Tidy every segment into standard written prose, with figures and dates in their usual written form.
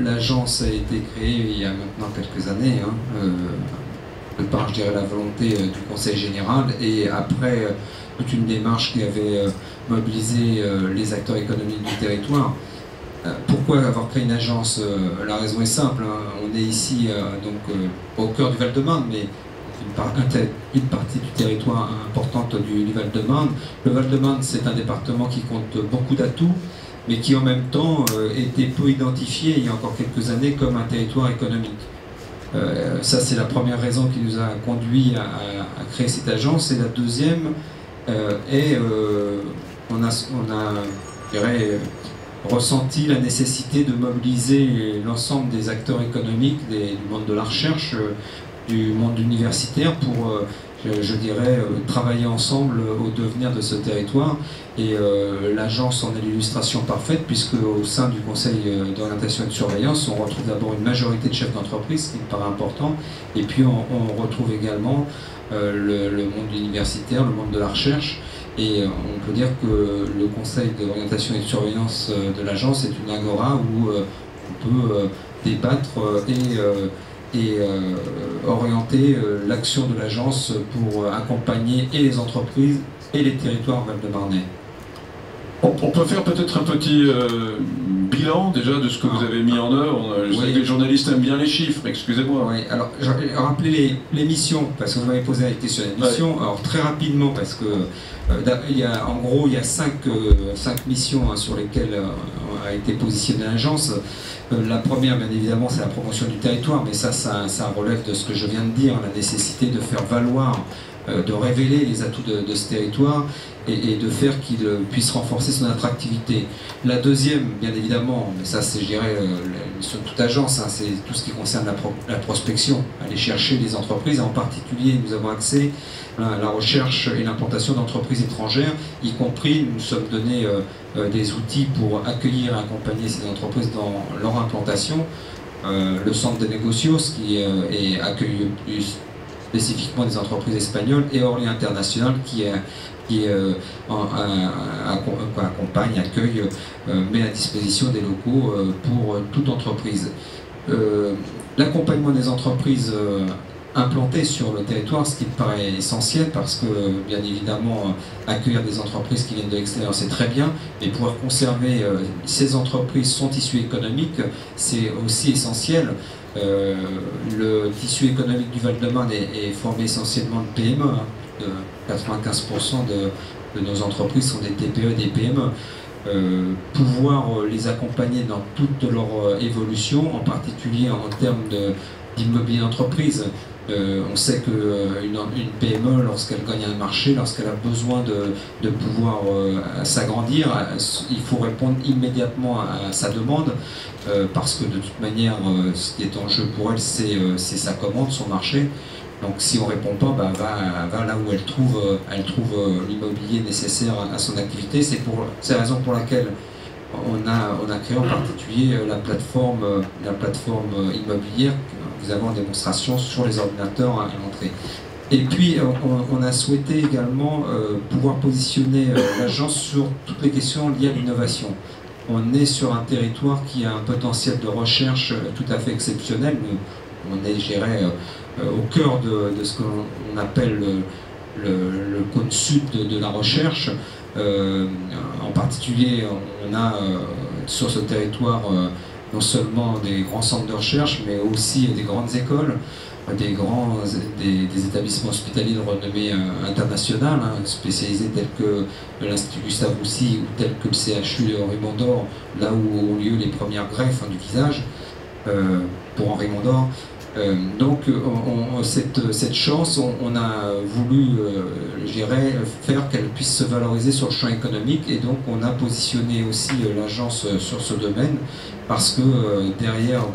L'agence a été créée il y a maintenant quelques années, de par, je dirais, la volonté du Conseil général, et après toute une démarche qui avait mobilisé les acteurs économiques du territoire. Pourquoi avoir créé une agence? La raison est simple, on est ici au cœur du Val-de-Marne, mais une partie du territoire importante du Val-de-Marne. Le Val-de-Marne, c'est un département qui compte beaucoup d'atouts, mais qui en même temps était peu identifié il y a encore quelques années comme un territoire économique. Ça, c'est la première raison qui nous a conduit à créer cette agence. Et la deuxième on a je dirais, ressenti la nécessité de mobiliser l'ensemble des acteurs économiques, du monde de la recherche, du monde universitaire pour, je dirais, travailler ensemble au devenir de ce territoire. Et l'agence en est l'illustration parfaite, puisque au sein du Conseil d'orientation et de surveillance, on retrouve d'abord une majorité de chefs d'entreprise, ce qui me paraît important, et puis on retrouve également le monde universitaire, le monde de la recherche. Et on peut dire que le Conseil d'orientation et de surveillance de l'agence est une agora où on peut débattre et orienter l'action de l'agence pour accompagner et les entreprises et les territoires val-de-marnais. On peut faire peut-être un petit bilan déjà de ce que vous avez mis en œuvre. Je sais que les journalistes aiment bien les chiffres, excusez-moi. Oui, alors je vais rappeler les missions, parce que vous m'avez posé la question des missions. Alors très rapidement, parce que en gros il y a cinq missions sur lesquelles a été positionnée l'agence. La première, bien évidemment, c'est la promotion du territoire, mais ça relève de ce que je viens de dire, la nécessité de faire valoir, de révéler les atouts de ce territoire et de faire qu'il puisse renforcer son attractivité. La deuxième, bien évidemment, mais ça c'est, je dirais, sur toute agence, c'est tout ce qui concerne la prospection, aller chercher les entreprises. En particulier, nous avons accès à la recherche et l'implantation d'entreprises étrangères, y compris, nous nous sommes donné des outils pour accueillir et accompagner ces entreprises dans leur implantation. Le centre de négocios qui accueille spécifiquement des entreprises espagnoles, et Orly International qui accompagne, accueille, met à disposition des locaux pour toute entreprise. L'accompagnement des entreprises implantées sur le territoire, ce qui me paraît essentiel, parce que bien évidemment accueillir des entreprises qui viennent de l'extérieur c'est très bien, mais pouvoir conserver ces entreprises, son tissu économique, c'est aussi essentiel. Le tissu économique du Val-de-Marne est formé essentiellement de PME. 95% de nos entreprises sont des TPE, des PME. Pouvoir les accompagner dans toute leur évolution, en particulier en termes d'immobilier d'entreprise. On sait qu'une PME, lorsqu'elle gagne un marché, lorsqu'elle a besoin de pouvoir s'agrandir, il faut répondre immédiatement à sa demande, parce que de toute manière, ce qui est en jeu pour elle, c'est sa commande, son marché. Donc si on ne répond pas, va là où elle trouve l'immobilier nécessaire à son activité. C'est la raison pour laquelle on a créé en particulier la plateforme immobilière. Vous avez en démonstration sur les ordinateurs à l'entrée. Et puis on a souhaité également pouvoir positionner l'agence sur toutes les questions liées à l'innovation. On est sur un territoire qui a un potentiel de recherche tout à fait exceptionnel. On est, je dirais, au cœur de ce qu'on appelle le cône sud de la recherche. En particulier, on a sur ce territoire non seulement des grands centres de recherche, mais aussi des grandes écoles, des établissements hospitaliers de renommée internationale, spécialisés tels que l'Institut Gustave Roussy ou tels que le CHU de Henri Mondor, là où ont lieu les premières greffes du visage pour Henri Mondor. Donc cette chance, on a voulu, je dirais, faire qu'elle puisse se valoriser sur le champ économique, et donc on a positionné aussi l'agence sur ce domaine, parce que derrière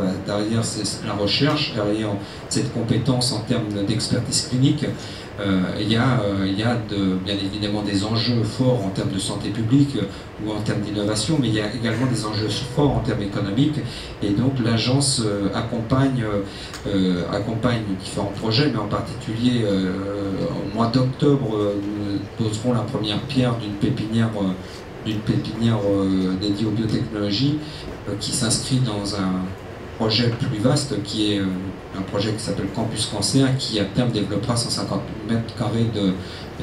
la recherche, derrière cette compétence en termes d'expertise clinique, il y a bien évidemment des enjeux forts en termes de santé publique ou en termes d'innovation, mais il y a également des enjeux forts en termes économiques, et donc l'agence accompagne différents projets, mais en particulier au mois d'octobre nous poserons la première pierre d'une pépinière dédiée aux biotechnologies qui s'inscrit dans projet plus vaste qui est un projet qui s'appelle Campus Cancer, qui à terme développera 150 mètres carrés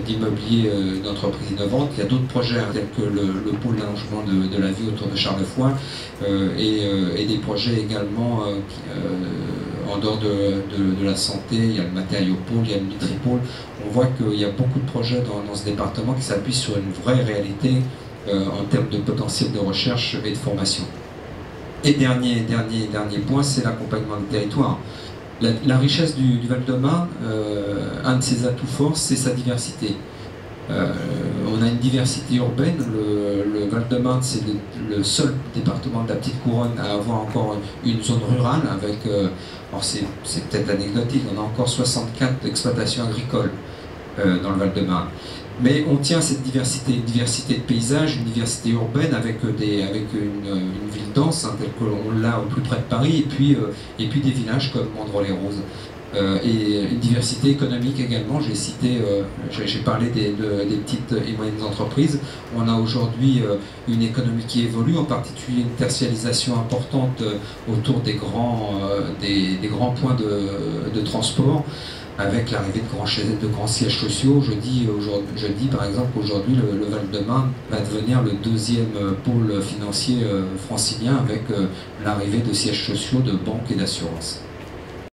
d'immobilier d'entreprises innovantes. Il y a d'autres projets tels que le pôle d'allongement de la vie autour de Charlevoix et des projets également en dehors de la santé. Il y a le matériopôle, il y a le nutripôle. On voit qu'il y a beaucoup de projets dans ce département qui s'appuient sur une vraie réalité en termes de potentiel de recherche et de formation. Et dernier point, c'est l'accompagnement des territoires. La richesse du Val-de-Marne, un de ses atouts forts, c'est sa diversité. On a une diversité urbaine. Le Val-de-Marne, c'est le seul département de la petite couronne à avoir encore une zone rurale avec, alors c'est peut-être anecdotique, on a encore 64 exploitations agricoles dans le Val-de-Marne. Mais on tient à cette diversité, une diversité de paysages, une diversité urbaine avec une ville dense, telle qu'on l'a au plus près de Paris, et puis des villages comme Mandres-les-Roses. Et une diversité économique également, j'ai parlé des petites et moyennes entreprises. On a aujourd'hui une économie qui évolue, en particulier une tertialisation importante autour des grands points de transport, avec l'arrivée de grands sièges sociaux. Je dis par exemple qu'aujourd'hui le Val-de-Marne va devenir le deuxième pôle financier francilien avec l'arrivée de sièges sociaux de banques et d'assurances.